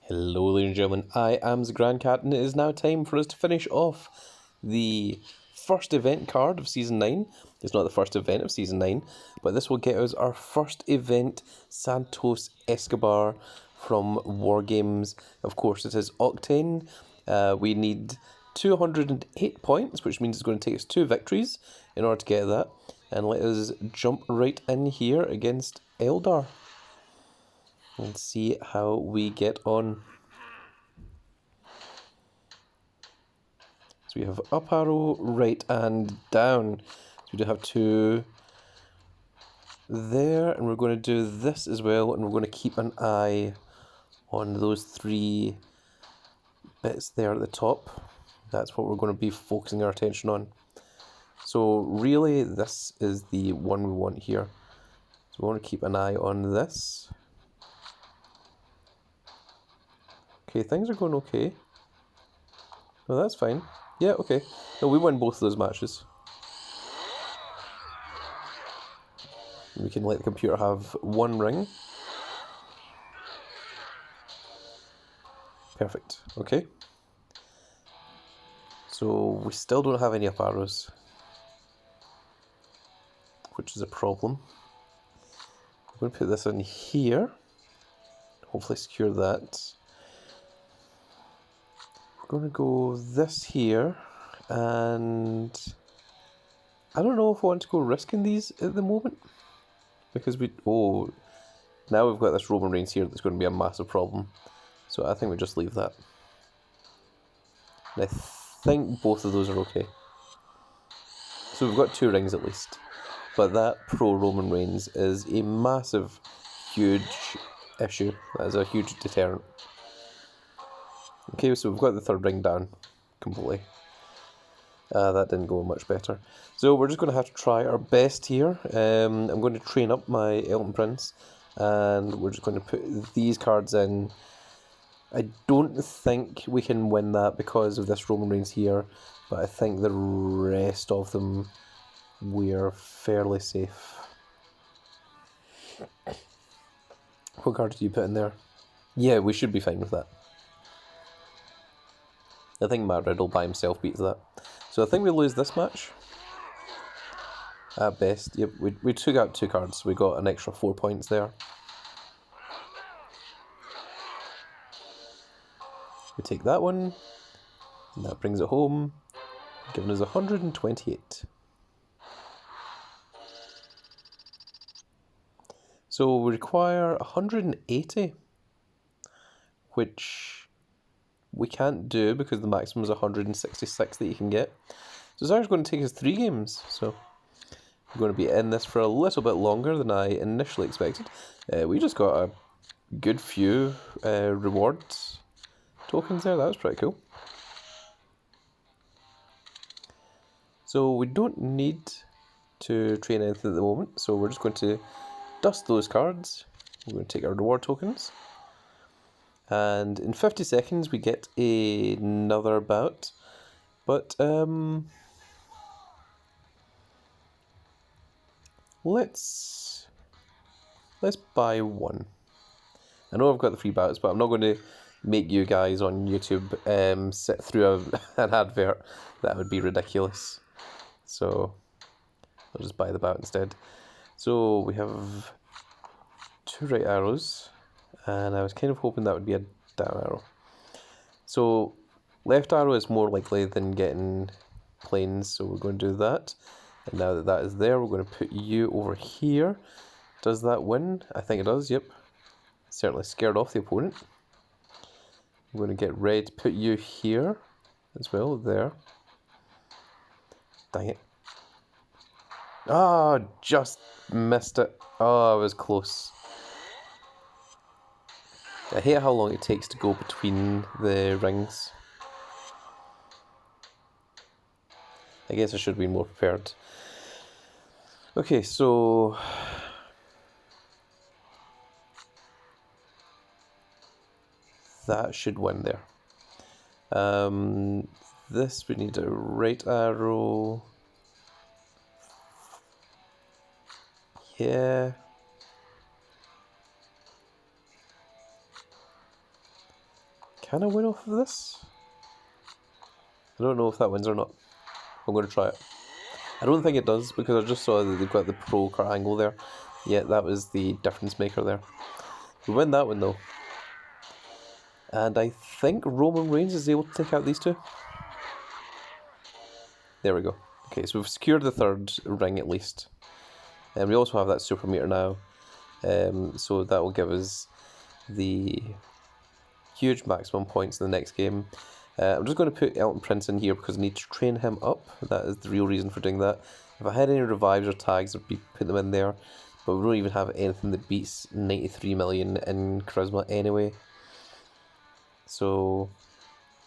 Hello, ladies and gentlemen, I am the Grand Cat, and it is now time for us to finish off the first event card of Season 9. It's not the first event of Season 9, but this will get us our first event, Santos Escobar from War Games. Of course, it is Octane. We need 208 points, which means it's going to take us 2 victories in order to get that. And let us jump right in here against Eldar and see how we get on. So we have up arrow, right and down. So we do have 2 there, and we're going to do this as well, and we're going to keep an eye on those 3 bits there at the top. That's what we're going to be focusing our attention on. So really this is the one we want here. So we want to keep an eye on this. Okay, things are going okay. No, that's fine. Yeah, okay. No, we won both of those matches. We can let the computer have 1 ring. Perfect. Okay. So we still don't have any up arrows, which is a problem. I'm going to put this in here. Hopefully secure that. We're going to go this here, and I don't know if I want to go risking these at the moment, because now we've got this Roman Reigns here that's going to be a massive problem. So I think we just leave that. And I think both of those are okay. So we've got 2 rings at least. But that pro Roman Reigns is a massive, huge issue. That is a huge deterrent. Okay, so we've got the 3rd ring down completely. That didn't go much better. So we're just going to have to try our best here. I'm going to train up my Elton Prince, and we're just going to put these cards in. I don't think we can win that because of this Roman Reigns here, but I think the rest of them we're fairly safe. What cards do you put in there? Yeah, we should be fine with that. I think Matt Riddle by himself beats that. So I think we lose this match. At best. Yep, we took out 2 cards. We got an extra 4 points there. We take that one, and that brings it home, giving us 128. So we require 180, which we can't do because the maximum is 166 that you can get. So it's actually going to take us 3 games, so we're going to be in this for a little bit longer than I initially expected. We just got a good few rewards tokens there. That was pretty cool. So we don't need to train anything at the moment, so we're just going to dust those cards. We're going to take our reward tokens, and in 50 seconds we get another bout, but let's buy 1. I know I've got the free bouts, but I'm not going to make you guys on YouTube sit through an advert. That would be ridiculous. So I'll just buy the bout instead. So we have 2 right arrows, and I was kind of hoping that would be a down arrow. So left arrow is more likely than getting planes, so we're going to do that. And now that that is there, we're going to put you over here. Does that win? I think it does, yep. Certainly scared off the opponent. I'm going to get red, put you here as well, there. Dang it. Ah, just missed it. Oh, I was close. I hate how long it takes to go between the rings. I guess I should have been more prepared. Okay, so that should win there. This we need a right arrow. Yeah. Can I win off of this? I don't know if that wins or not. I'm going to try it. I don't think it does, because I just saw that they've got the pro card angle there. Yeah, that was the difference maker there. We win that one though. And I think Roman Reigns is able to take out these two. There we go. Okay, so we've secured the third ring at least. And we also have that super meter now. So that will give us the huge maximum points in the next game. I'm just going to put Elton Prince in here because I need to train him up. That is the real reason for doing that. If I had any revives or tags, I'd be putting them in there. But we don't even have anything that beats 93 million in charisma anyway. So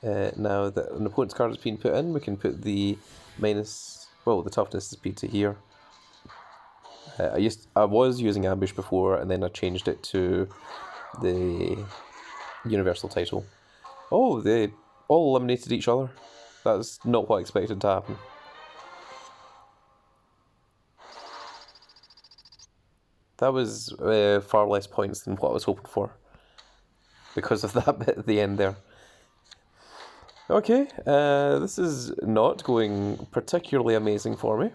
now that an opponent's card has been put in, we can put the the toughness speed to here. I was using ambush before, and then I changed it to the universal title. Oh, they all eliminated each other. That's not what I expected to happen. That was far less points than what I was hoping for, because of that bit at the end there. Okay, this is not going particularly amazing for me.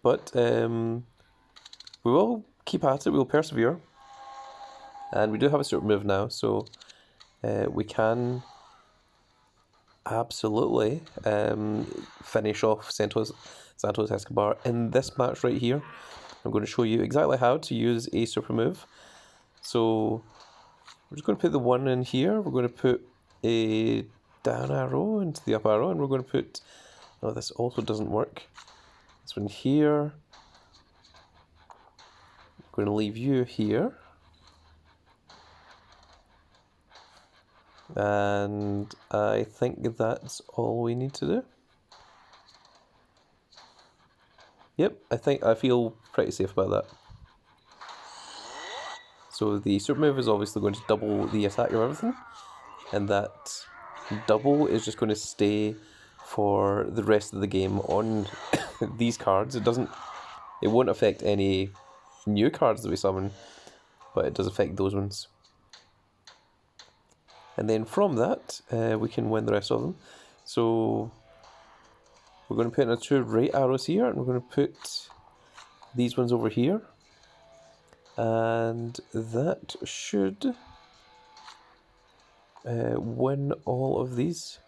But we will keep at it, we will persevere. And we do have a super move now, so we can absolutely finish off Santos Escobar in this match right here. I'm going to show you exactly how to use a super move. So we're just going to put the 1 in here, we're going to put a down arrow into the up arrow, and we're going to put, no, this also doesn't work, this one here. I'm going to leave you here. And I think that's all we need to do. Yep, I feel pretty safe about that. So the super move is obviously going to double the attack of everything, and that double is just going to stay for the rest of the game on these cards. It won't affect any new cards that we summon, but it does affect those ones. And then from that, we can win the rest of them. So we're going to put in our 2 right arrows here, and we're going to put these ones over here. And that should win all of these.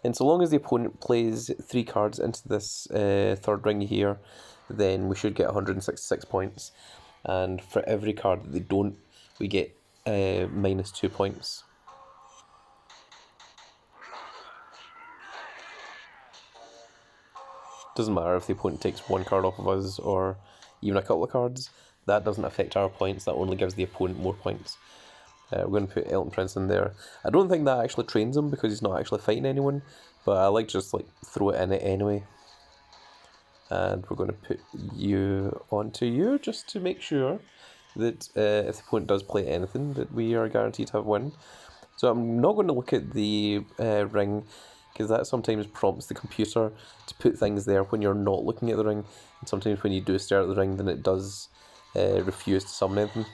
And so long as the opponent plays 3 cards into this third ring here, then we should get 166 points. And for every card that they don't, we get -2 points. Doesn't matter if the opponent takes 1 card off of us or even a couple of cards. That doesn't affect our points. That only gives the opponent more points. We're going to put Elton Prince in there. I don't think that actually trains him because he's not actually fighting anyone, but I like just like throw it in it anyway. And we're going to put you onto you just to make sure that if the opponent does play anything, that we are guaranteed to have win. So I'm not going to look at the ring, because that sometimes prompts the computer to put things there when you're not looking at the ring. And sometimes when you do stare at the ring, then it does refuse to summon anything.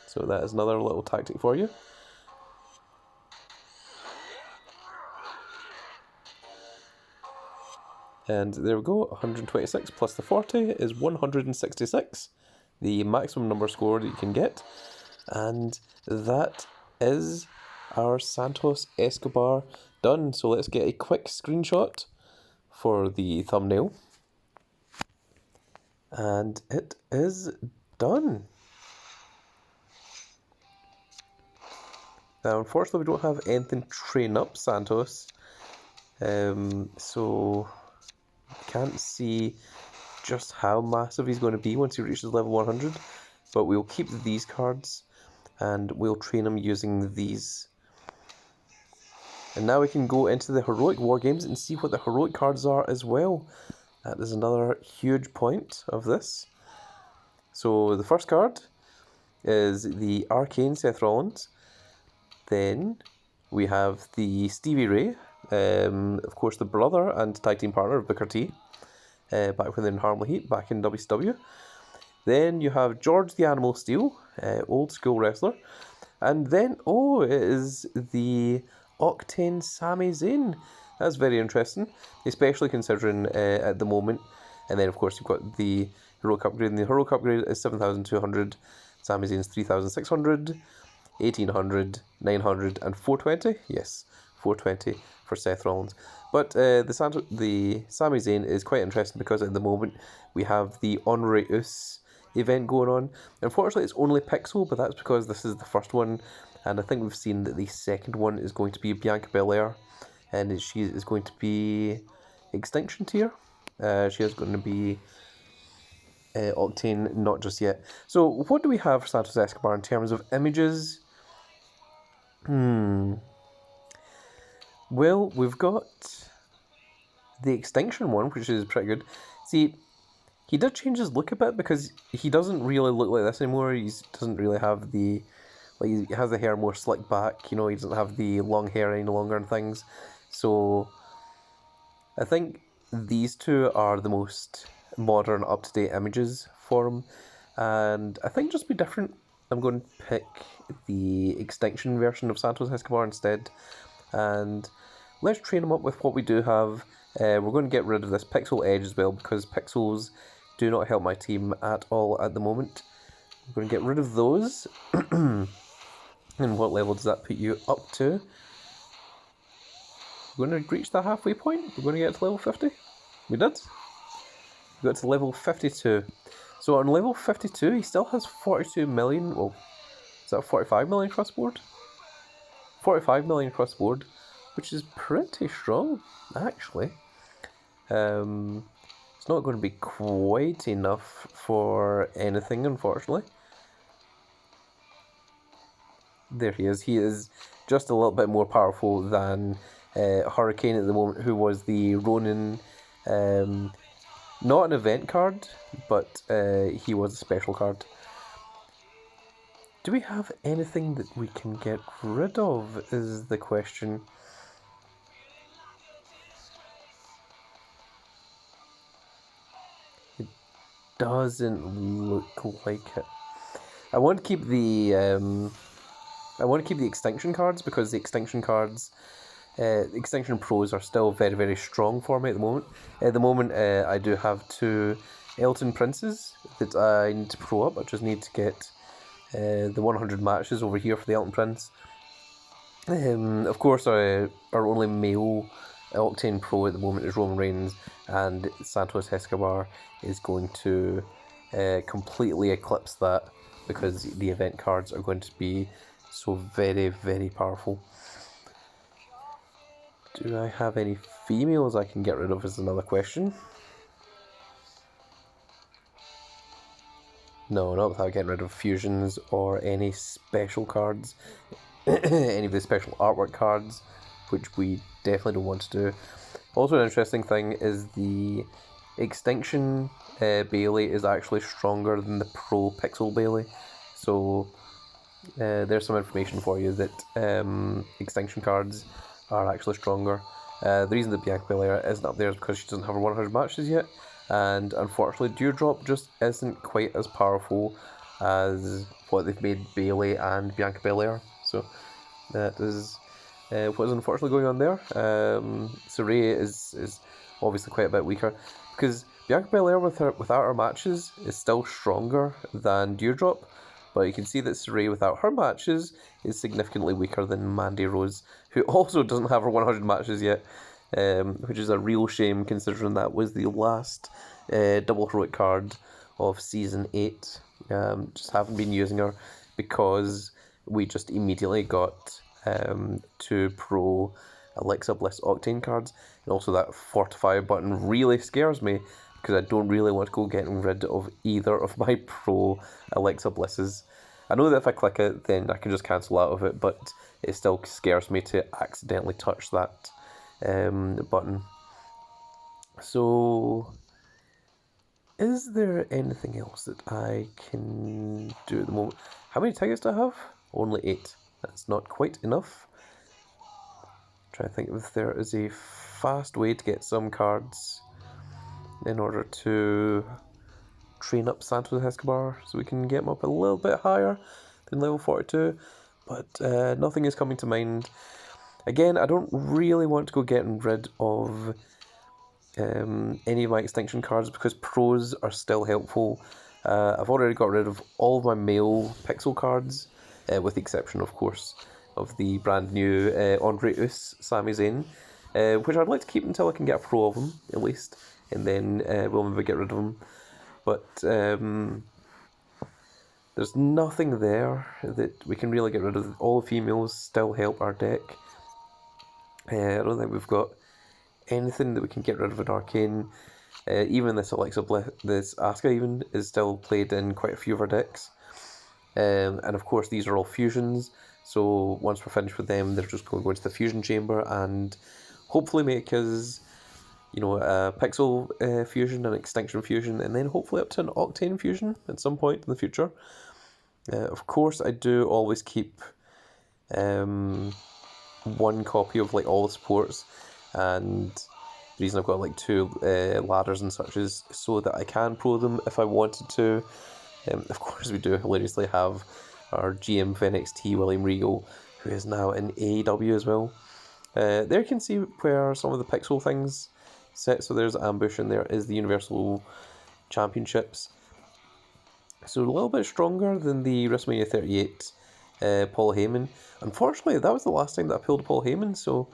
So that is another little tactic for you. And there we go, 126 plus the 40 is 166. The maximum number score that you can get. And that is our Santos Escobar done. So let's get a quick screenshot for the thumbnail. And it is done. Now, unfortunately, we don't have anything to train up Santos, so I can't see just how massive he's going to be once he reaches level 100, but we'll keep these cards, and we'll train him using these. And now we can go into the Heroic War Games and see what the Heroic cards are as well. That is another huge point of this. So the first card is the Arcane Seth Rollins. Then we have the Stevie Ray, of course the brother and tag team partner of Booker T, back when they're in Harmony Heat, back in WCW. Then you have George the Animal Steel, old school wrestler. And then, oh, it is the Octane Sami Zayn. That's very interesting, especially considering at the moment. And then, of course, you've got the heroic upgrade. And the heroic upgrade is 7,200. Sami Zayn's 3,600, 1,800, 900, and 420. Yes, 420 for Seth Rollins. But the Sami Zayn is quite interesting because at the moment we have the Honorary Us event going on. Unfortunately, it's only Pixel, but that's because this is the first one, and I think we've seen that the second one is going to be Bianca Belair, and she is going to be Extinction Tier. She is going to be Octane, not just yet. So, what do we have for Santos Escobar in terms of images? Well, we've got the Extinction one, which is pretty good. See, he did change his look a bit because he doesn't really look like this anymore. He doesn't really have the, like, he has the hair more slicked back. You know, he doesn't have the long hair any longer and things. So I think these two are the most modern, up-to-date images for him. And I think just be different. I'm going to pick the Extinction version of Santos Escobar instead. And let's train him up with what we do have. We're going to get rid of this Pixel Edge as well because Pixels do not help my team at all at the moment. I'm going to get rid of those. And what level does that put you up to? We're going to reach the halfway point. We're going to get to level 50. We did. We got to level 52. So on level 52, he still has 42 million. Well, is that 45 million across the board? 45 million across the board, which is pretty strong, actually. It's not going to be quite enough for anything, unfortunately. There he is. He is just a little bit more powerful than Hurricane at the moment, who was the Ronin, not an event card, but he was a special card. Do we have anything that we can get rid of, is the question. It doesn't look like it. I want to keep the Extinction cards because the Extinction cards, Extinction Pros are still very, very strong for me at the moment. At the moment, I do have 2 Elton Princes that I need to pro up. I just need to get the 100 matches over here for the Elton Prince. Of course, our only male Octane Pro at the moment is Roman Reigns, and Santos Escobar is going to completely eclipse that because the event cards are going to be so very, very powerful. Do I have any females I can get rid of is another question. No, not without getting rid of fusions or any special cards. Any of the special artwork cards, which we definitely don't want to do. Also, an interesting thing is the Extinction Bailey is actually stronger than the Pro Pixel Bailey. So there's some information for you that Extinction cards are actually stronger. The reason that Bianca Belair isn't up there is because she doesn't have her 100 matches yet, and unfortunately Dewdrop just isn't quite as powerful as what they've made Bailey and Bianca Belair. So that is what is unfortunately going on there. Saray is obviously quite a bit weaker because Bianca Belair without her matches is still stronger than Dewdrop, but you can see that Saray without her matches is significantly weaker than Mandy Rose, who also doesn't have her 100 matches yet, which is a real shame considering that was the last double heroic card of Season 8. Just haven't been using her because we just immediately got 2 Pro Alexa Bliss Octane cards, and also that Fortify button really scares me because I don't really want to go getting rid of either of my Pro Alexa Blisses. I know that if I click it, then I can just cancel out of it, but it still scares me to accidentally touch that button. So, is there anything else that I can do at the moment? How many tickets do I have? Only 8. That's not quite enough. Trying to think if there is a fast way to get some cards in order to train up Santos Escobar so we can get him up a little bit higher than level 42, but nothing is coming to mind. Again, I don't really want to go getting rid of any of my extinction cards because pros are still helpful. I've already got rid of all of my male pixel cards, with the exception, of course, of the brand new Andre Us Sami Zayn, which I'd like to keep until I can get a pro of him, at least, and then we'll maybe get rid of him. But there's nothing there that we can really get rid of. All the females still help our deck. I don't think we've got anything that we can get rid of in Arcane. Even this this Asuka even is still played in quite a few of our decks. And of course these are all fusions, so once we're finished with them, they're just going to go into the fusion chamber and hopefully make us, you know, a pixel fusion, an extinction fusion, and then hopefully up to an octane fusion at some point in the future. Of course I do always keep one copy of like all the supports, and the reason I've got like 2 ladders and such is so that I can pro them if I wanted to. Of course we do hilariously have our GM of NXT, William Regal, who is now in AEW as well. There you can see where some of the pixel things sit. So there's Ambush and there is the Universal Championships. So a little bit stronger than the WrestleMania 38 Paul Heyman. Unfortunately, that was the last time that I pulled Paul Heyman, so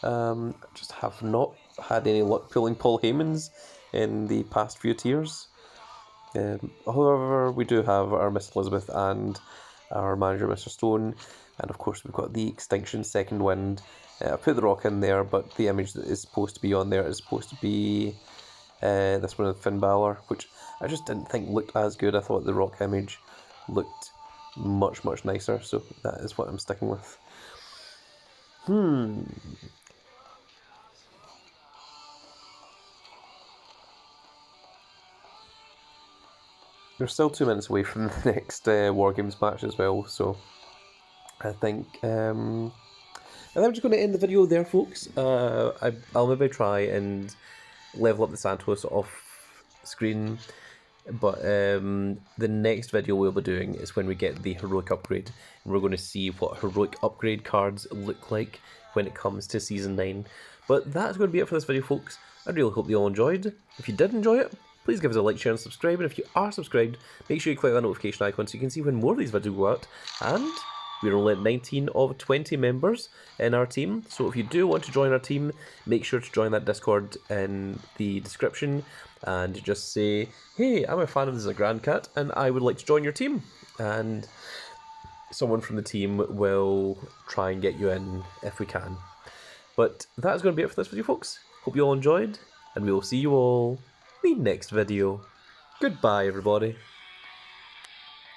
I just have not had any luck pulling Paul Heymans in the past few tiers. However, we do have our Miss Elizabeth and our manager, Mr. Stone, and of course we've got the Extinction Second Wind. I put the Rock in there, but the image that is supposed to be on there is supposed to be this one of Finn Balor, which I just didn't think looked as good. I thought the Rock image looked much, much nicer, so that is what I'm sticking with. We're still 2 minutes away from the next War Games match as well, so I think I'm just going to end the video there, folks. I'll maybe try and level up the Santos off screen, but the next video we'll be doing is when we get the heroic upgrade, and we're going to see what heroic upgrade cards look like when it comes to Season 9. But that's going to be it for this video, folks. I really hope you all enjoyed. If you did enjoy it, please give us a like, share and subscribe, and if you are subscribed, make sure you click that notification icon so you can see when more of these videos go out. And we're only at 19 of 20 members in our team, so if you do want to join our team, make sure to join that Discord in the description and just say, hey, I'm a fan of this Grand Cat and I would like to join your team, and someone from the team will try and get you in if we can. But that's going to be it for this video, folks. Hope you all enjoyed, and we will see you all in the next video. Goodbye, everybody.